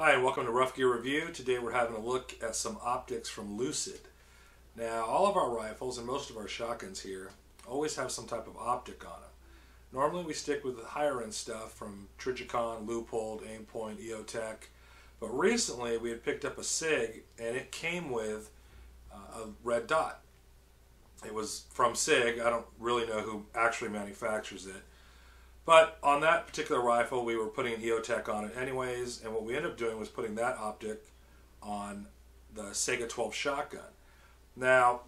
Hi and welcome to Rough Gear Review. Today we're having a look at some optics from Lucid. Now all of our rifles and most of our shotguns here always have some type of optic on them. Normally we stick with the higher end stuff from Reticle, Leupold, Aimpoint, EOTech, but recently we had picked up a SIG and it came with a red dot. It was from SIG. I don't really know who actually manufactures it. But on that particular rifle, we were putting an EOTech on it anyways, and what we ended up doing was putting that optic on the Sega 12 shotgun. Now,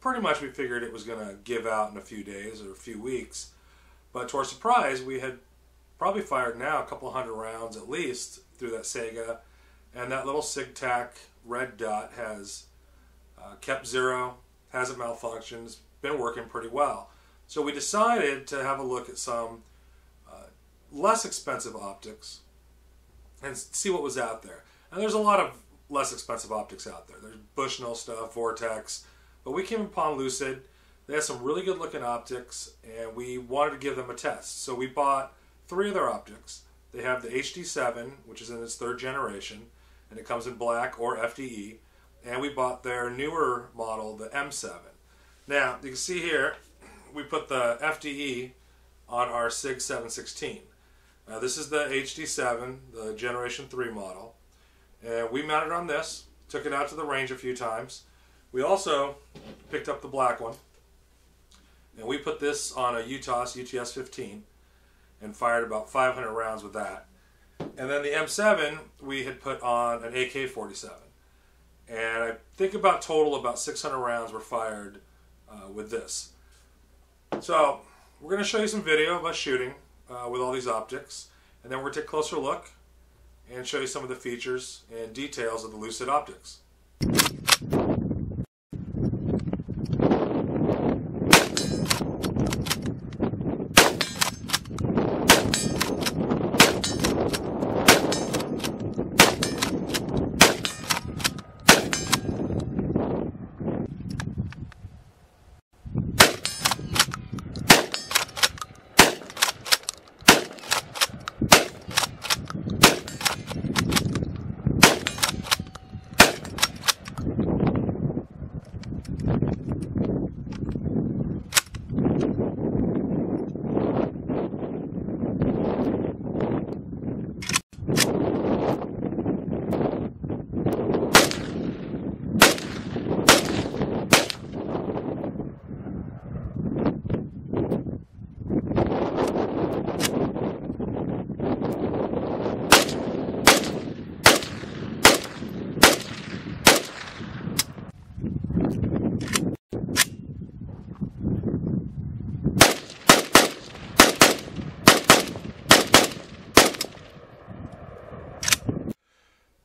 pretty much we figured it was going to give out in a few days or a few weeks, but to our surprise, we had probably fired now a couple hundred rounds at least through that Sega, and that little SIG-Tac red dot has kept zero, hasn't malfunctioned, been working pretty well. So we decided to have a look at some less expensive optics and see what was out there. And there's a lot of less expensive optics out there. There's Bushnell stuff, Vortex, but we came upon Lucid. They have some really good looking optics and we wanted to give them a test. So we bought 3 of their optics. They have the HD7, which is in its 3rd generation, and it comes in black or FDE, and we bought their newer model, the M7. Now, you can see here, we put the FDE on our SIG 716. Now this is the HD7, the Generation 3 model. And we mounted on this, took it out to the range a few times. We also picked up the black one. And we put this on a UTS-15 and fired about 500 rounds with that. And then the M7 we had put on an AK-47. And I think about 600 rounds were fired with this. So we're going to show you some video of us shooting with all these optics, and then we're going to take a closer look and show you some of the features and details of the Lucid optics.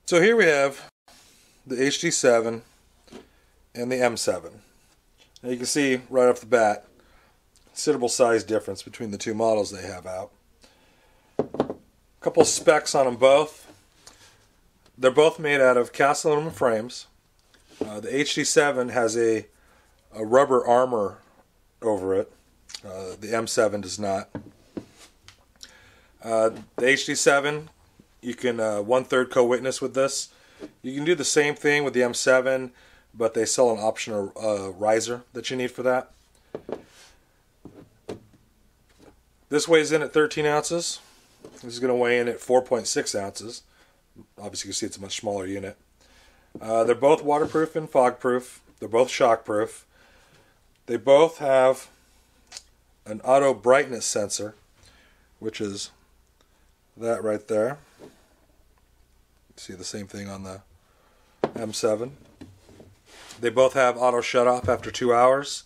So here we have the HD7 and the M7. Now you can see right off the bat, considerable size difference between the two models they have out. A couple specs on them both. They're both made out of cast aluminum frames. The HD7 has a rubber armor over it. The M7 does not. The HD7, you can 1/3 co-witness with this. You can do the same thing with the M7, but they sell an optional riser that you need for that. This weighs in at 13 ounces. This is going to weigh in at 4.6 ounces. Obviously you can see it's a much smaller unit. They're both waterproof and fog-proof. They're both shock-proof. They both have an auto brightness sensor, which is that right there. See the same thing on the M7. They both have auto shut off after 2 hours.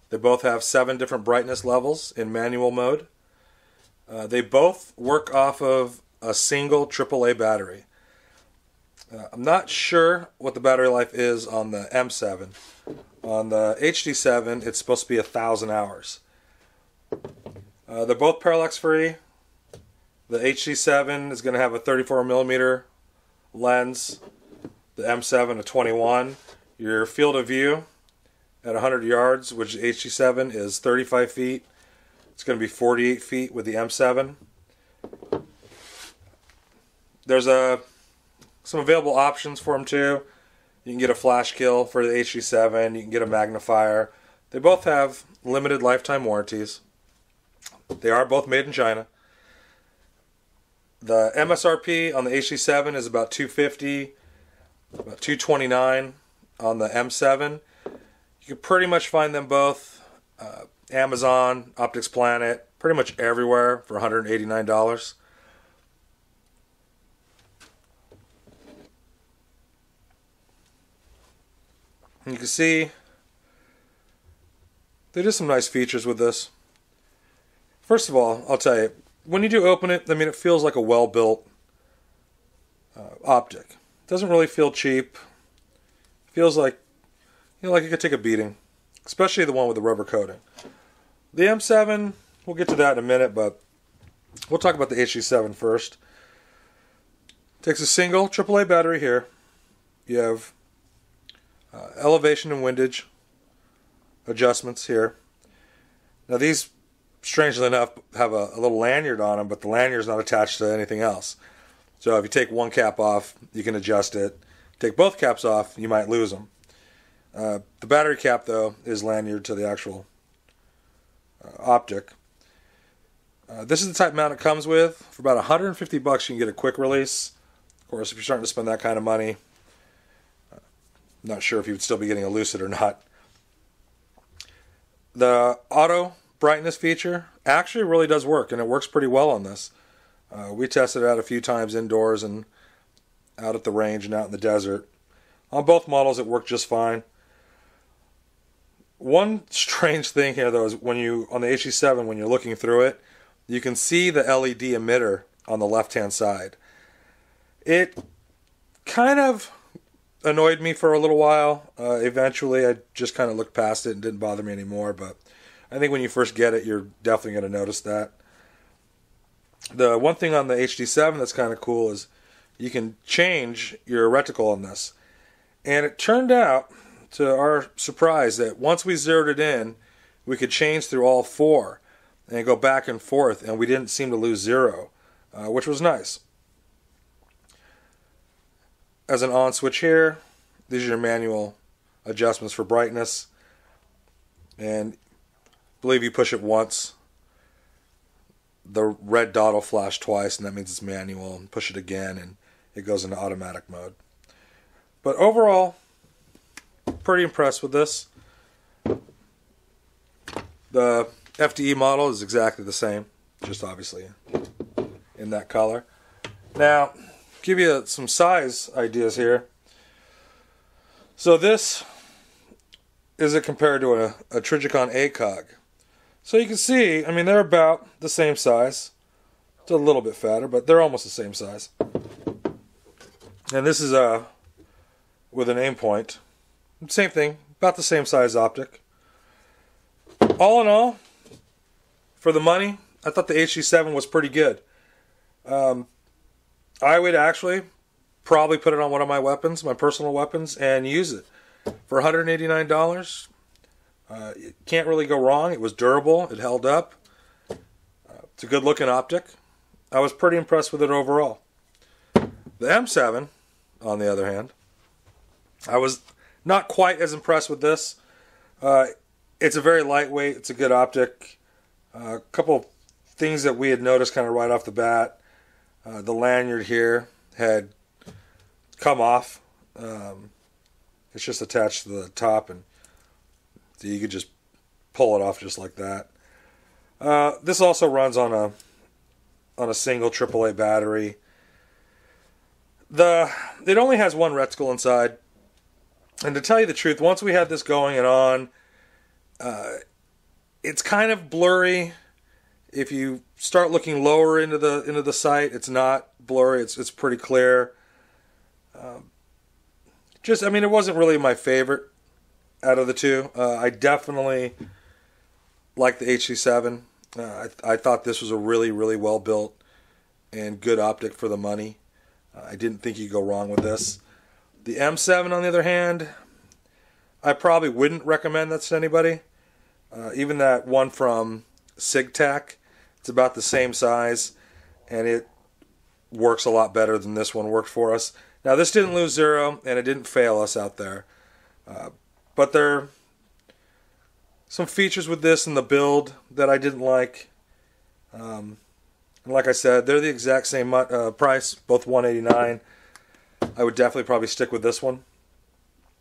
They both have 7 different brightness levels in manual mode. They both work off of a single AAA battery. I'm not sure what the battery life is on the M7. On the HD7 it's supposed to be 1,000 hours. They're both parallax free. The HD7 is going to have a 34mm lens, the M7 a 21. Your field of view at 100 yards, which HD7 is 35 feet. It's going to be 48 feet with the M7. There's a some available options for them too. You can get a flash kill for the HD7. You can get a magnifier. They both have limited lifetime warranties. They are both made in China. The MSRP on the HD7 is about $250, about $229 on the M7. You can pretty much find them both Amazon, Optics Planet, pretty much everywhere for $189. And you can see they did some nice features with this. First of all, I'll tell you, when you do open it, I mean, it feels like a well-built optic. It doesn't really feel cheap. It feels like, you know, like it could take a beating, especially the one with the rubber coating. The M7, we'll get to that in a minute, but we'll talk about the HD7 first. Takes a single AAA battery here. You have elevation and windage adjustments here. Now these, strangely enough, have a little lanyard on them, but the lanyard is not attached to anything else. So if you take one cap off, you can adjust it. Take both caps off, you might lose them. The battery cap, though, is lanyard to the actual optic. This is the type mount it comes with. For about 150 bucks, you can get a quick release. Of course, if you're starting to spend that kind of money, not sure if you would still be getting a Lucid or not. The auto brightness feature actually really does work, and it works pretty well on this. We tested it out a few times indoors and out at the range and out in the desert. On both models, it worked just fine. One strange thing here, though, is when you, on the HD7, when you're looking through it, you can see the LED emitter on the left-hand side. It kind of annoyed me for a little while. Eventually, I just kind of looked past it and didn't bother me anymore, but I think when you first get it, you're definitely going to notice that. The one thing on the HD7 that's kind of cool is you can change your reticle on this. And it turned out, to our surprise, that once we zeroed it in, we could change through all four and go back and forth, and we didn't seem to lose zero, which was nice. As an on switch here, these are your manual adjustments for brightness. And I believe you push it once, the red dot will flash twice, and that means it's manual. And push it again, and it goes into automatic mode. But overall, pretty impressed with this. The FDE model is exactly the same, just obviously in that color. Now, give you some size ideas here. So this is it compared to a Trigicon ACOG. So you can see, I mean, they're about the same size. It's a little bit fatter, but they're almost the same size. And this is with an aim point. Same thing, about the same size optic. All in all, for the money, I thought the HD7 was pretty good. I would actually probably put it on one of my weapons, my personal weapons, and use it. For $189, you can't really go wrong. It was durable, it held up. It's a good looking optic. I was pretty impressed with it overall. The M7, on the other hand, I was not quite as impressed with this. It's a very lightweight, it's a good optic. A couple things that we had noticed kind of right off the bat. The lanyard here had come off. It's just attached to the top, and so you could just pull it off just like that. This also runs on a single AAA battery. It only has one reticle inside, and to tell you the truth, once we had this going and on, it's kind of blurry. If you start looking lower into the sight, it's not blurry. It's pretty clear. I mean, it wasn't really my favorite out of the two. I definitely like the HD7. I thought this was a really, really well built and good optic for the money. I didn't think you could go wrong with this. The M7, on the other hand, I probably wouldn't recommend that to anybody. Even that one from SigTac, it's about the same size, and it works a lot better than this one worked for us. Now this didn't lose zero and it didn't fail us out there. But there are some features with this in the build that I didn't like. And like I said, they're the exact same price, both $189. I would definitely probably stick with this one.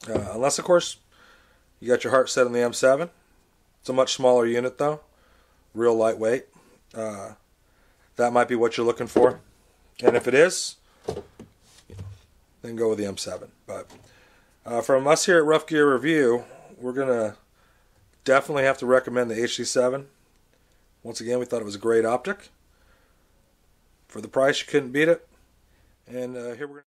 Unless, of course, you got your heart set on the M7. It's a much smaller unit, though. Real lightweight. That might be what you're looking for. And if it is, then go with the M7. But from us here at Rough Gear Review, we're going to definitely have to recommend the HD7. Once again, we thought it was a great optic. For the price, you couldn't beat it. And here we're